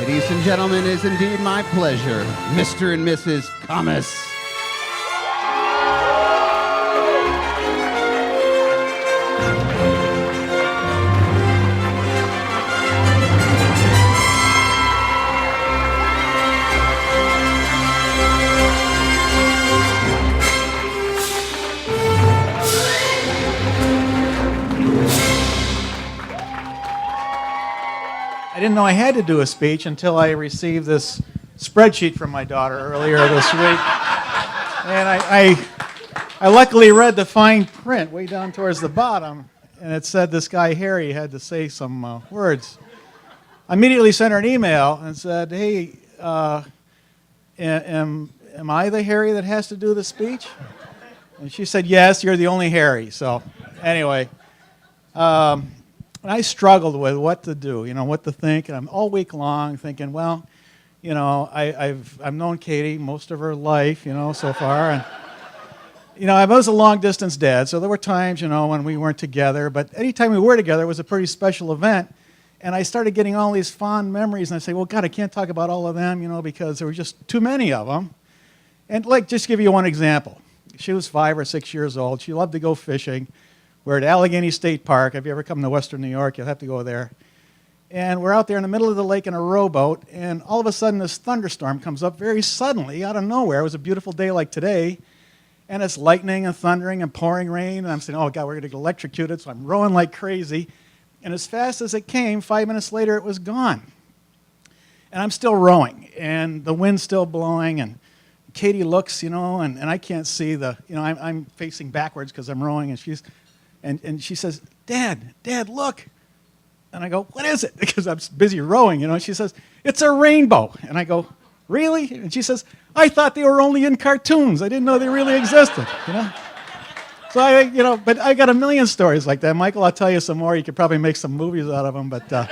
Ladies and gentlemen, it is indeed my pleasure, Mr. and Mrs. Kammes. I didn't know I had to do a speech until I received this spreadsheet from my daughter earlier this week. And I luckily read the fine print way down towards the bottom, and it said this guy Harry had to say some words. I immediately sent her an email and said, hey, am I the Harry that has to do the speech? And she said, yes, you're the only Harry. So anyway, I struggled with what to do, what to think, and I'm all week long thinking, well, I've known Katie most of her life, so far, and I was a long-distance dad, so there were times, when we weren't together, but anytime we were together, it was a pretty special event, and I started getting all these fond memories, and I say, well, God, I can't talk about all of them, because there were just too many of them. And just give you one example. She was 5 or 6 years old. She loved to go fishing. We're at Allegheny State Park. If you ever come to Western New York, you'll have to go there. And we're out there in the middle of the lake in a rowboat, and all of a sudden this thunderstorm comes up very suddenly out of nowhere. It was a beautiful day like today, and it's lightning and thundering and pouring rain, and I'm saying, oh, God, we're going to get electrocuted, so I'm rowing like crazy. And as fast as it came, 5 minutes later, it was gone. And I'm still rowing, and the wind's still blowing, and Katie looks, and I can't see I'm facing backwards because I'm rowing, and she says, Dad, look. And I go, what is it? Because I'm busy rowing, And she says, it's a rainbow. And I go, really? And she says, I thought they were only in cartoons. I didn't know they really existed, So but I got a million stories like that. Michael, I'll tell you some more. You could probably make some movies out of them, but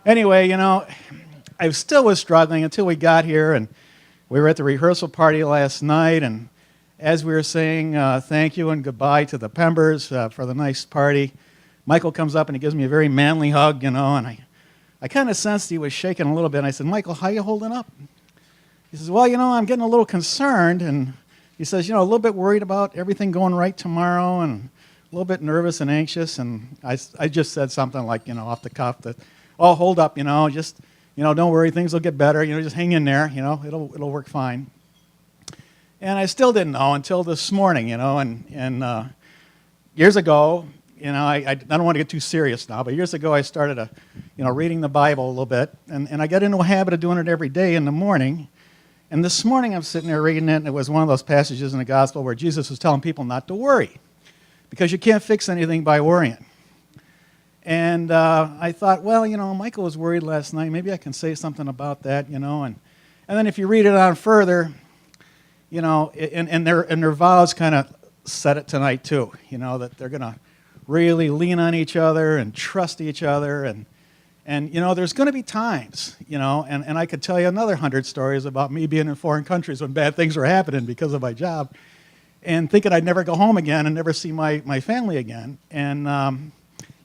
anyway, I still was struggling until we got here, and we were at the rehearsal party last night, and as we were saying thank you and goodbye to the Pembers for the nice party, Michael comes up and he gives me a very manly hug, and I kind of sensed he was shaking a little bit. And I said, Michael, how you holding up? He says, well, I'm getting a little concerned, and he says, a little bit worried about everything going right tomorrow, and a little bit nervous and anxious. And I just said something like, off the cuff that, oh, hold up, just, don't worry, things will get better, just hang in there, it'll work fine. And I still didn't know until this morning, and years ago, I don't want to get too serious now, but years ago I started reading the Bible a little bit, and I got into a habit of doing it every day in the morning. And this morning I'm sitting there reading it, and it was one of those passages in the gospel where Jesus was telling people not to worry, because you can't fix anything by worrying. And I thought, well, Michael was worried last night. Maybe I can say something about that, and then if you read it on further, and their vows kind of said it tonight too, that they're going to really lean on each other and trust each other, and there's going to be times, and I could tell you another 100 stories about me being in foreign countries when bad things were happening because of my job, and thinking I'd never go home again and never see my family again, and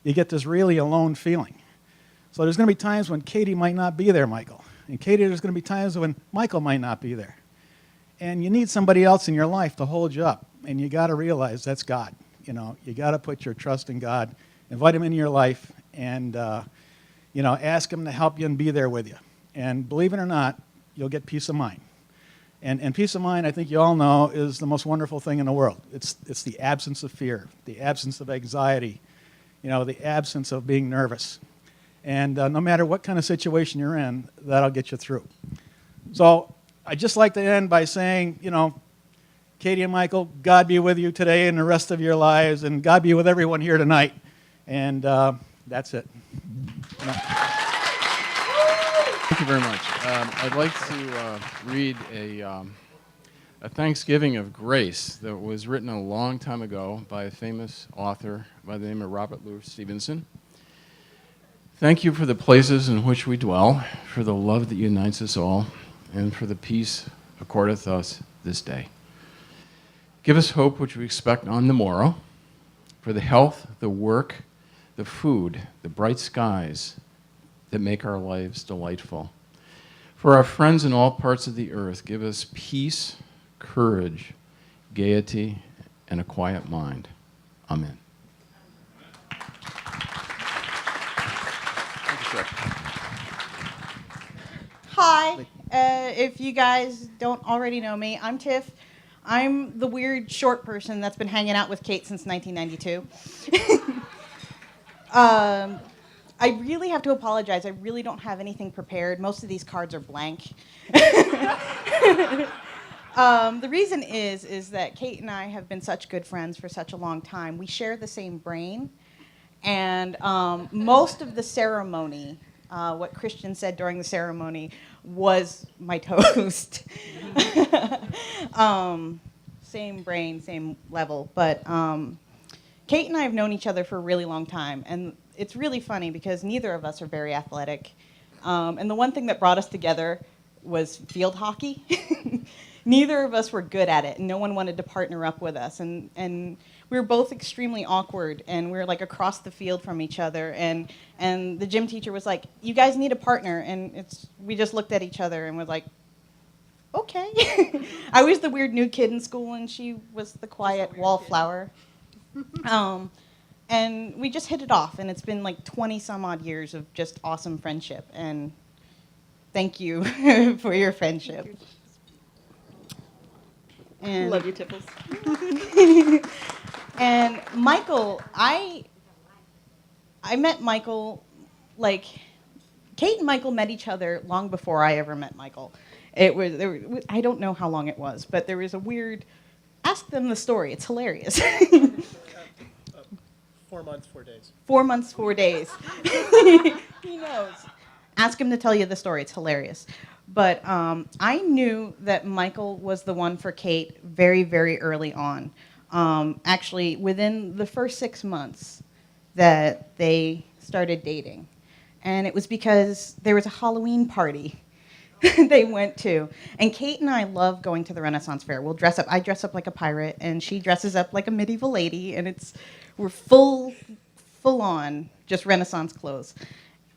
you get this really alone feeling. So there's going to be times when Katie might not be there, Michael, and Katie, there's going to be times when Michael might not be there. And you need somebody else in your life to hold you up. And you got to realize that's God. You got to put your trust in God, invite him into your life, and ask him to help you and be there with you. And believe it or not, you'll get peace of mind. And peace of mind, I think you all know, is the most wonderful thing in the world. It's the absence of fear, the absence of anxiety, the absence of being nervous. And no matter what kind of situation you're in, that'll get you through. So I'd just like to end by saying, Katie and Michael, God be with you today and the rest of your lives, and God be with everyone here tonight. And that's it. Thank you very much. I'd like to read a Thanksgiving of Grace that was written a long time ago by a famous author by the name of Robert Louis Stevenson. Thank you for the places in which we dwell, for the love that unites us all, and for the peace accordeth us this day. Give us hope which we expect on the morrow, for the health, the work, the food, the bright skies, that make our lives delightful. For our friends in all parts of the earth, give us peace, courage, gaiety, and a quiet mind. Amen. Thank you, sir. Hi. If you guys don't already know me, I'm Tiff. I'm the weird short person that's been hanging out with Kate since 1992. I really have to apologize. I really don't have anything prepared. Most of these cards are blank. The reason is that Kate and I have been such good friends for such a long time. We share the same brain, and most of the ceremony, what Christian said during the ceremony, was my toast. Same brain, same level, but Kate and I have known each other for a really long time, and it's really funny because neither of us are very athletic. And the one thing that brought us together was field hockey. Neither of us were good at it, and no one wanted to partner up with us. And we were both extremely awkward, and we were like across the field from each other. And the gym teacher was like, "You guys need a partner." And we just looked at each other and was like, "Okay." I was the weird new kid in school, and she was the quiet wallflower. And we just hit it off, and it's been like 20 some odd years of just awesome friendship. And thank you for your friendship. And Love you, Tipples. And Michael, I met Michael, like, Kate and Michael met each other long before I ever met Michael. I don't know how long it was, but there was a weird, ask them the story, it's hilarious. 4 months, 4 days. 4 months, 4 days. He knows. Ask him to tell you the story, it's hilarious. But I knew that Michael was the one for Kate very, very early on. Actually, within the first 6 months that they started dating. And it was because there was a Halloween party they went to. And Kate and I love going to the Renaissance Fair. We'll dress up. I dress up like a pirate, and she dresses up like a medieval lady. And we're full on just Renaissance clothes.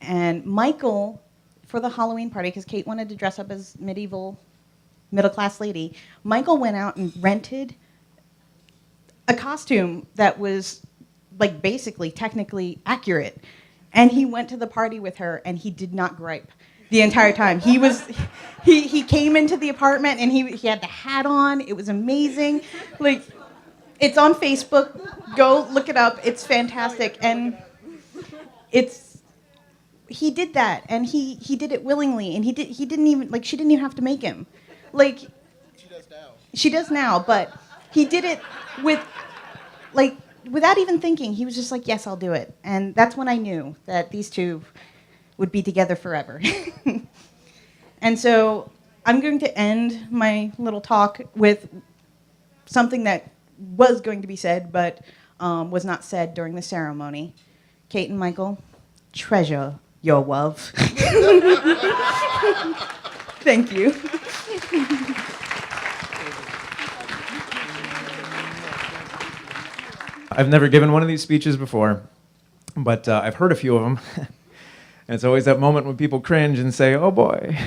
And Michael, for the Halloween party, because Kate wanted to dress up as middle class lady, Michael went out and rented a costume that was like basically technically accurate. And he went to the party with her, and he did not gripe the entire time. He came into the apartment, and he had the hat on. It was amazing. Like, it's on Facebook. Go look it up. It's fantastic. And he did that, and he did it willingly, and she didn't even have to make him. Like, she does now, but he did it without even thinking. He was just like, yes, I'll do it. And that's when I knew that these two would be together forever. And so I'm going to end my little talk with something that was going to be said, but was not said during the ceremony. Kate and Michael, treasure your love. Thank you. I've never given one of these speeches before, but I've heard a few of them. And it's always that moment when people cringe and say, oh boy.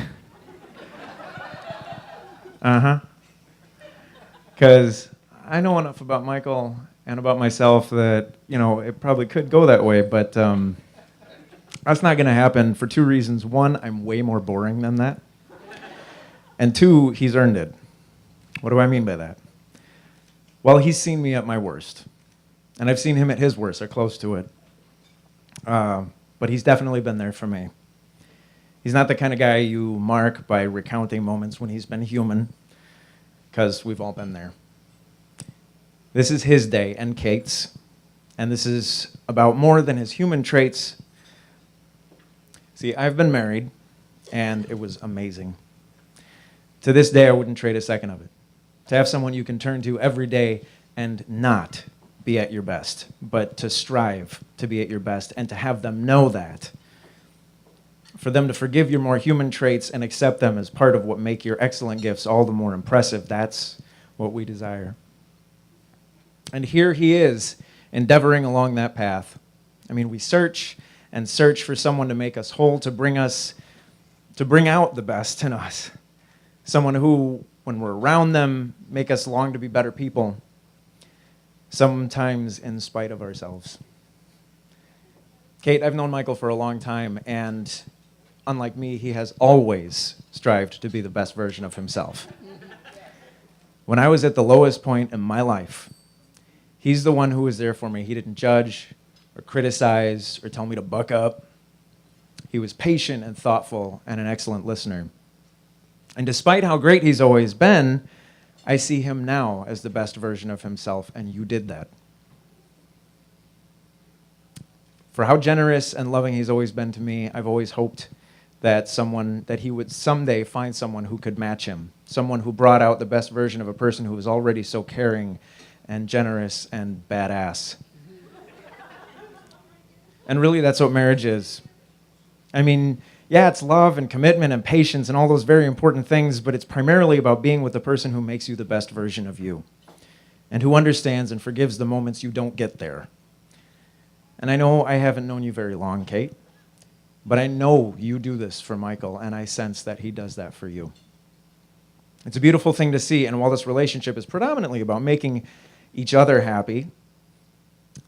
Because I know enough about Michael and about myself that, it probably could go that way, but that's not going to happen for two reasons. One, I'm way more boring than that. And two, he's earned it. What do I mean by that? Well, he's seen me at my worst. And I've seen him at his worst, or close to it. But he's definitely been there for me. He's not the kind of guy you mark by recounting moments when he's been human, because we've all been there. This is his day and Kate's, and this is about more than his human traits. See, I've been married, and it was amazing. To this day, I wouldn't trade a second of it. To have someone you can turn to every day and not be at your best, but to strive to be at your best and to have them know that. For them to forgive your more human traits and accept them as part of what make your excellent gifts all the more impressive, that's what we desire. And here he is, endeavoring along that path. I mean, we search and search for someone to make us whole, to bring out the best in us. Someone who, when we're around them, make us long to be better people, sometimes in spite of ourselves. Kate, I've known Michael for a long time, and unlike me, he has always strived to be the best version of himself. When I was at the lowest point in my life, he's the one who was there for me. He didn't judge or criticize or tell me to buck up. He was patient and thoughtful and an excellent listener. And despite how great he's always been, I see him now as the best version of himself, and you did that. For how generous and loving he's always been to me, I've always hoped that he would someday find someone who could match him, someone who brought out the best version of a person who was already so caring and generous and badass. And really, that's what marriage is. I mean, yeah, it's love and commitment and patience and all those very important things, but it's primarily about being with the person who makes you the best version of you and who understands and forgives the moments you don't get there. And I know I haven't known you very long, Kate, but I know you do this for Michael, and I sense that he does that for you. It's a beautiful thing to see, and while this relationship is predominantly about making each other happy,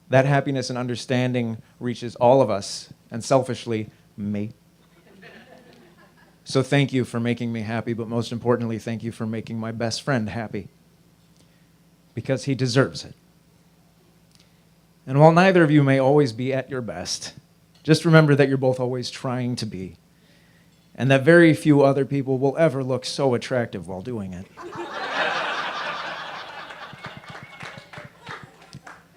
that happiness and understanding reaches all of us, and selfishly, me. So thank you for making me happy, but most importantly, thank you for making my best friend happy, because he deserves it. And while neither of you may always be at your best, just remember that you're both always trying to be, and that very few other people will ever look so attractive while doing it.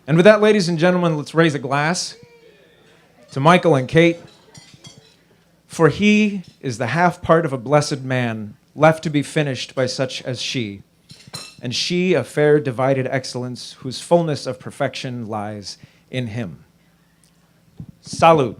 And with that, ladies and gentlemen, let's raise a glass to Michael and Kate, for he is the half part of a blessed man, left to be finished by such as she, and she a fair divided excellence, whose fullness of perfection lies in him. Salud.